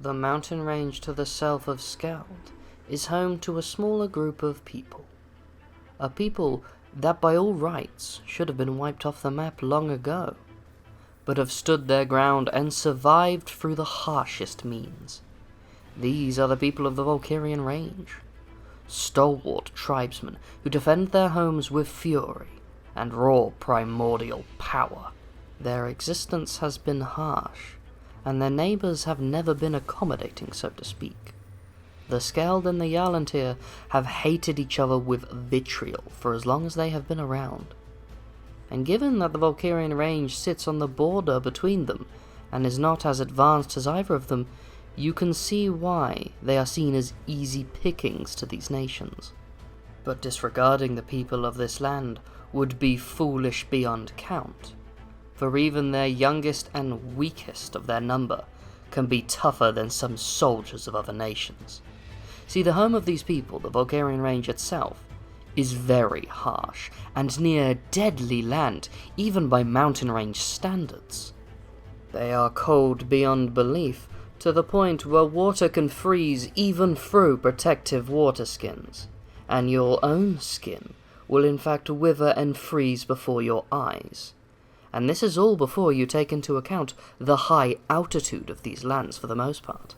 The mountain range to the south of Skald is home to a smaller group of people. A people that by all rights should have been wiped off the map long ago, but have stood their ground and survived through the harshest means. These are the people of the Valkyrian range, stalwart tribesmen who defend their homes with fury and raw primordial power. Their existence has been harsh, and their neighbours have never been accommodating, so to speak. The Skald and the Jarlantir have hated each other with vitriol for as long as they have been around. And given that the Valkyrian range sits on the border between them, and is not as advanced as either of them, you can see why they are seen as easy pickings to these nations. But disregarding the people of this land would be foolish beyond count, for even their youngest and weakest of their number can be tougher than some soldiers of other nations. See, the home of these people, the Valkyrian range itself, is very harsh and near deadly land, even by mountain range standards. They are cold beyond belief, to the point where water can freeze even through protective water skins, and your own skin will in fact wither and freeze before your eyes. And this is all before you take into account the high altitude of these lands for the most part.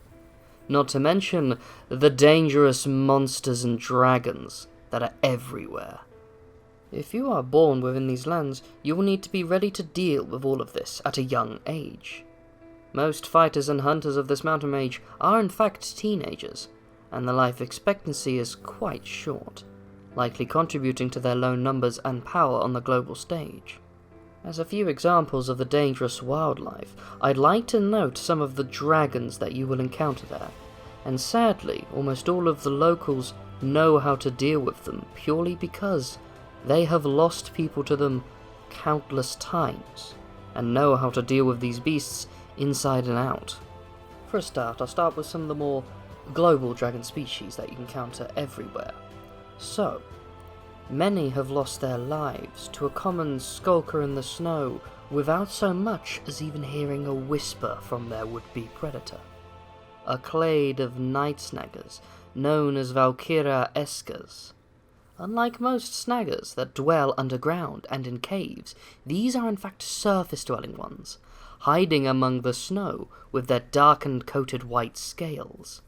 Not to mention the dangerous monsters and dragons that are everywhere. If you are born within these lands, you will need to be ready to deal with all of this at a young age. Most fighters and hunters of this mountain range are in fact teenagers, and the life expectancy is quite short, likely contributing to their low numbers and power on the global stage. As a few examples of the dangerous wildlife, I'd like to note some of the dragons that you will encounter there, and sadly, almost all of the locals know how to deal with them purely because they have lost people to them countless times, and know how to deal with these beasts inside and out. For a start, I'll start with some of the more global dragon species that you encounter everywhere. So, many have lost their lives to a common skulker in the snow without so much as even hearing a whisper from their would-be predator. A clade of night snaggers known as Valkria Escas. Unlike most snaggers that dwell underground and in caves, these are in fact surface-dwelling ones, hiding among the snow with their darkened coated white scales.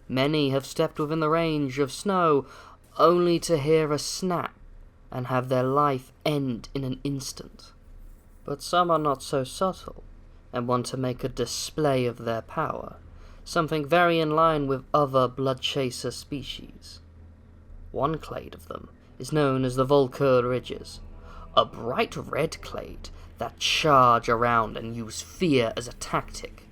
Many have stepped within the range of snow only to hear a snap and have their life end in an instant. But some are not so subtle and want to make a display of their power, something very in line with other blood chaser species. One clade of them is known as the Valkürians, a bright red clade that charge around and use fear as a tactic.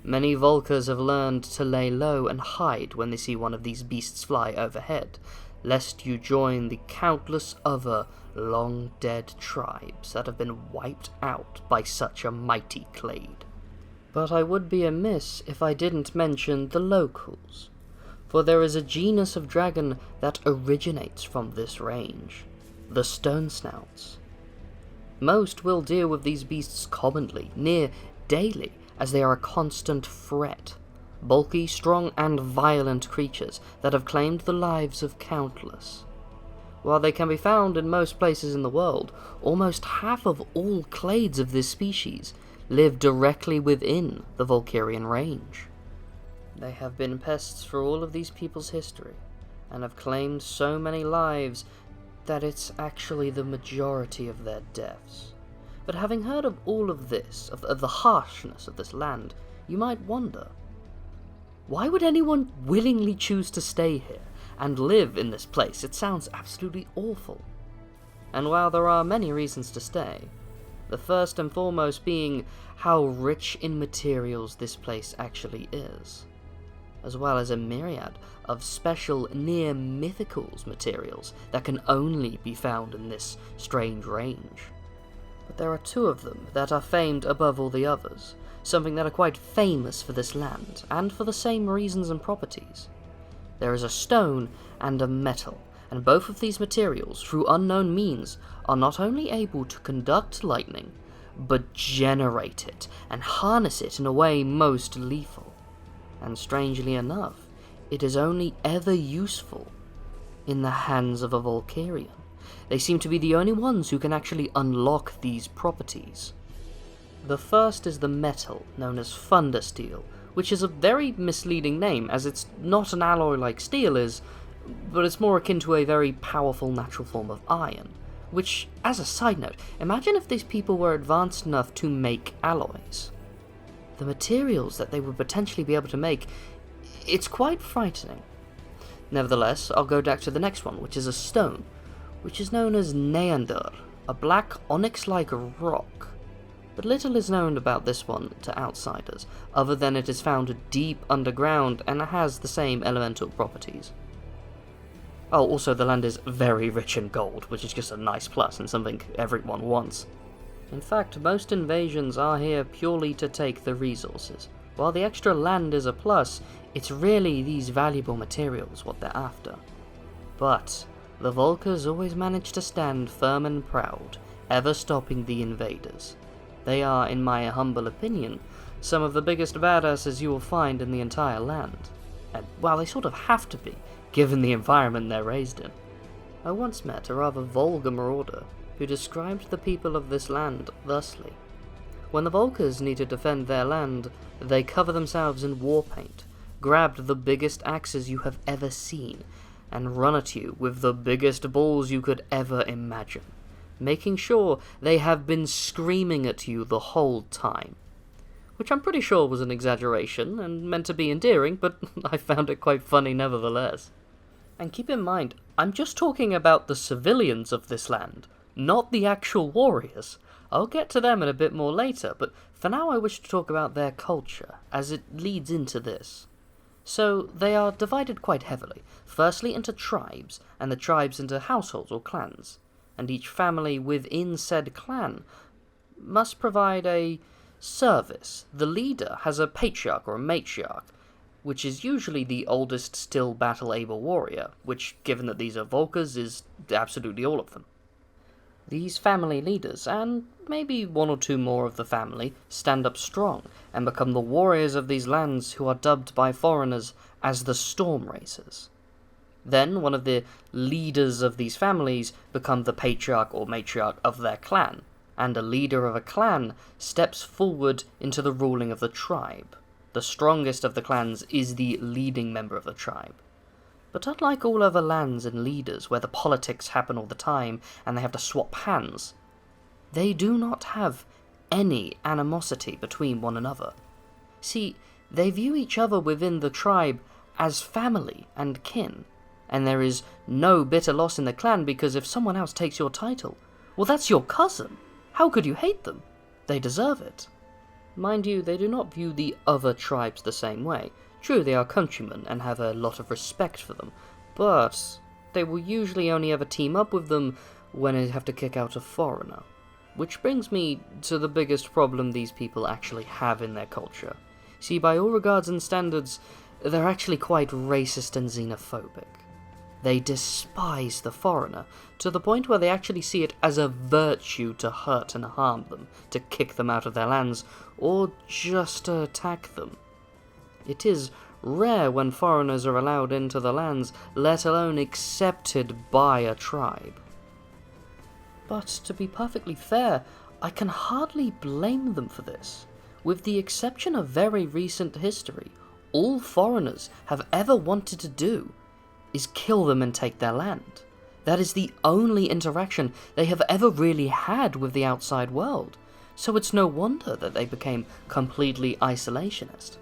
Many Valkyrs have learned to lay low and hide when they see one of these beasts fly overhead, lest you join the countless other long-dead tribes that have been wiped out by such a mighty clade. But I would be amiss if I didn't mention the locals, for there is a genus of dragon that originates from this range, the stone snouts. Most will deal with these beasts commonly, near daily, as they are a constant threat, bulky, strong, and violent creatures that have claimed the lives of countless. While they can be found in most places in the world, almost half of all clades of this species live directly within the Valkyrian range. They have been pests for all of these people's history, and have claimed so many lives that it's actually the majority of their deaths. But having heard of all of this, of the harshness of this land, you might wonder, why would anyone willingly choose to stay here and live in this place? It sounds absolutely awful. And while there are many reasons to stay, the first and foremost being how rich in materials this place actually is, as well as a myriad of special near-mythicals materials that can only be found in this strange range. But there are two of them that are famed above all the others, something that are quite famous for this land, and for the same reasons and properties. There is a stone and a metal, and both of these materials, through unknown means, are not only able to conduct lightning, but generate it and harness it in a way most lethal. and strangely enough, it is only ever useful in the hands of a Valkürian. They seem to be the only ones who can actually unlock these properties. The first is the metal known as Thundersteel, which is a very misleading name as it's not an alloy like steel is, but it's more akin to a very powerful natural form of iron. Which, as a side note, imagine if these people were advanced enough to make alloys. The materials that they would potentially be able to make, it's quite frightening. Nevertheless, I'll go back to the next one, which is a stone, which is known as Neander, a black onyx-like rock. But little is known about this one to outsiders, other than it is found deep underground and has the same elemental properties. Oh, also the land is very rich in gold, which is just a nice plus and something everyone wants. In fact, most invasions are here purely to take the resources. While the extra land is a plus, it's really these valuable materials what they're after. But the Valkyrs always manage to stand firm and proud, ever stopping the invaders. They are, in my humble opinion, some of the biggest badasses you will find in the entire land. And, well, they sort of have to be, given the environment they're raised in. I once met a rather vulgar marauder who described the people of this land thusly. When the Valkyrs need to defend their land, they cover themselves in war paint, grabbed the biggest axes you have ever seen, and run at you with the biggest balls you could ever imagine, making sure they have been screaming at you the whole time. Which I'm pretty sure was an exaggeration and meant to be endearing, but I found it quite funny nevertheless. And keep in mind, I'm just talking about the civilians of this land, not the actual warriors. I'll get to them in a bit more later, but for now I wish to talk about their culture, as it leads into this. So, they are divided quite heavily, firstly into tribes, and the tribes into households or clans, and each family within said clan must provide a service. The leader has a patriarch or a matriarch, which is usually the oldest still battle-able warrior, which, given that these are Valkyrs, is absolutely all of them. These family leaders, and maybe one or two more of the family, stand up strong and become the warriors of these lands who are dubbed by foreigners as the stormraisers. Then one of the leaders of these families become the patriarch or matriarch of their clan, and a leader of a clan steps forward into the ruling of the tribe. The strongest of the clans is the leading member of the tribe. But unlike all other lands and leaders where the politics happen all the time and they have to swap hands, they do not have any animosity between one another. See, they view each other within the tribe as family and kin, and there is no bitter loss in the clan because if someone else takes your title, well, that's your cousin. How could you hate them? They deserve it. Mind you, they do not view the other tribes the same way. True, they are countrymen and have a lot of respect for them, but they will usually only ever team up with them when they have to kick out a foreigner. Which brings me to the biggest problem these people actually have in their culture. See, by all regards and standards, they're actually quite racist and xenophobic. They despise the foreigner, to the point where they actually see it as a virtue to hurt and harm them, to kick them out of their lands, or just to attack them. It is rare when foreigners are allowed into the lands, let alone accepted by a tribe. But to be perfectly fair, I can hardly blame them for this. With the exception of very recent history, all foreigners have ever wanted to do is kill them and take their land. That is the only interaction they have ever really had with the outside world, so it's no wonder that they became completely isolationist.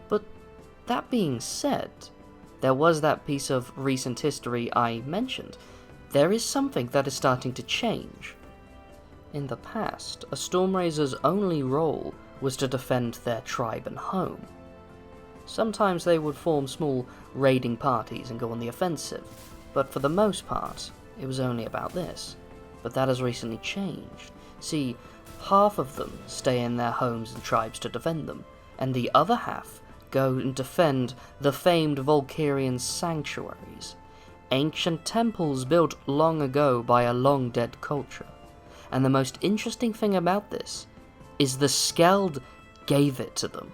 But that being said, there was that piece of recent history I mentioned. There is something that is starting to change. In the past, a stormraiser's only role was to defend their tribe and home. Sometimes they would form small raiding parties and go on the offensive, but for the most part, it was only about this. But that has recently changed. See, half of them stay in their homes and tribes to defend them, and the other half go and defend the famed Valkyrian sanctuaries, ancient temples built long ago by a long-dead culture. And the most interesting thing about this is the Skeld gave it to them.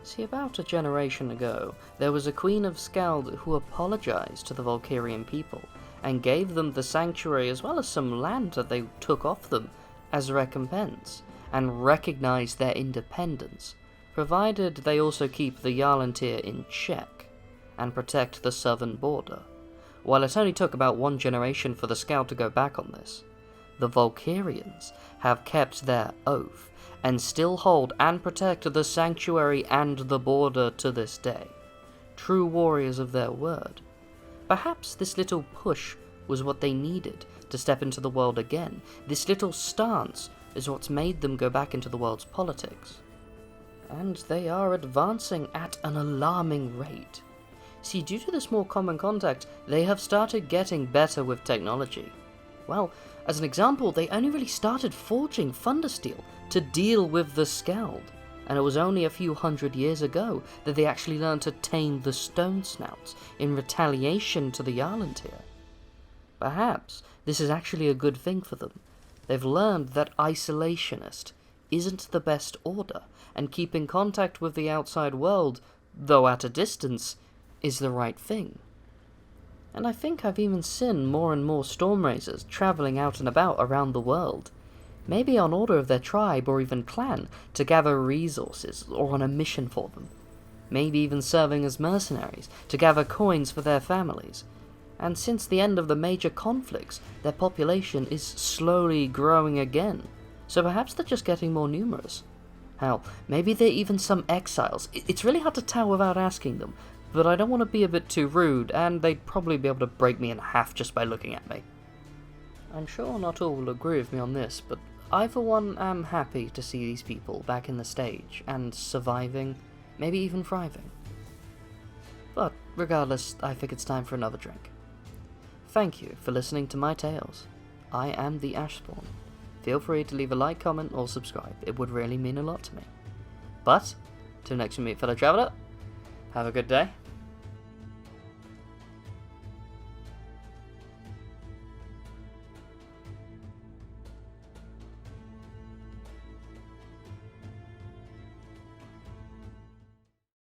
See, about a generation ago, there was a Queen of Skald who apologized to the Valkyrian people, and gave them the sanctuary as well as some land that they took off them as recompense, and recognized their independence, provided they also keep the Jarlantir in check, and protect the southern border. While it only took about one generation for the Skald to go back on this, the Valkürians have kept their oath, and still hold and protect the sanctuary and the border to this day. True warriors of their word. Perhaps this little push was what they needed to step into the world again. This little stance is what's made them go back into the world's politics. And they are advancing at an alarming rate. See, due to this more common contact, they have started getting better with technology. Well, as an example, they only really started forging Thundersteel to deal with the Skald, and it was only a few hundred years ago that they actually learned to tame the Stone Snouts in retaliation to the Jarlantir. Perhaps this is actually a good thing for them. They've learned that isolationist isn't the best order, and keeping contact with the outside world, though at a distance, is the right thing. And I think I've even seen more and more stormraisers travelling out and about around the world, maybe on order of their tribe or even clan, to gather resources or on a mission for them, maybe even serving as mercenaries to gather coins for their families. And since the end of the major conflicts, their population is slowly growing again, so perhaps they're just getting more numerous. Hell, maybe they're even some exiles. It's really hard to tell without asking them, but I don't want to be a bit too rude, and they'd probably be able to break me in half just by looking at me. I'm sure not all will agree with me on this, but I for one am happy to see these people back in the stage, and surviving, maybe even thriving. But regardless, I think it's time for another drink. Thank you for listening to my tales. I am the Ashspawn. Feel free to leave a like, comment, or subscribe. It would really mean a lot to me. But, till next we meet, fellow traveller, have a good day,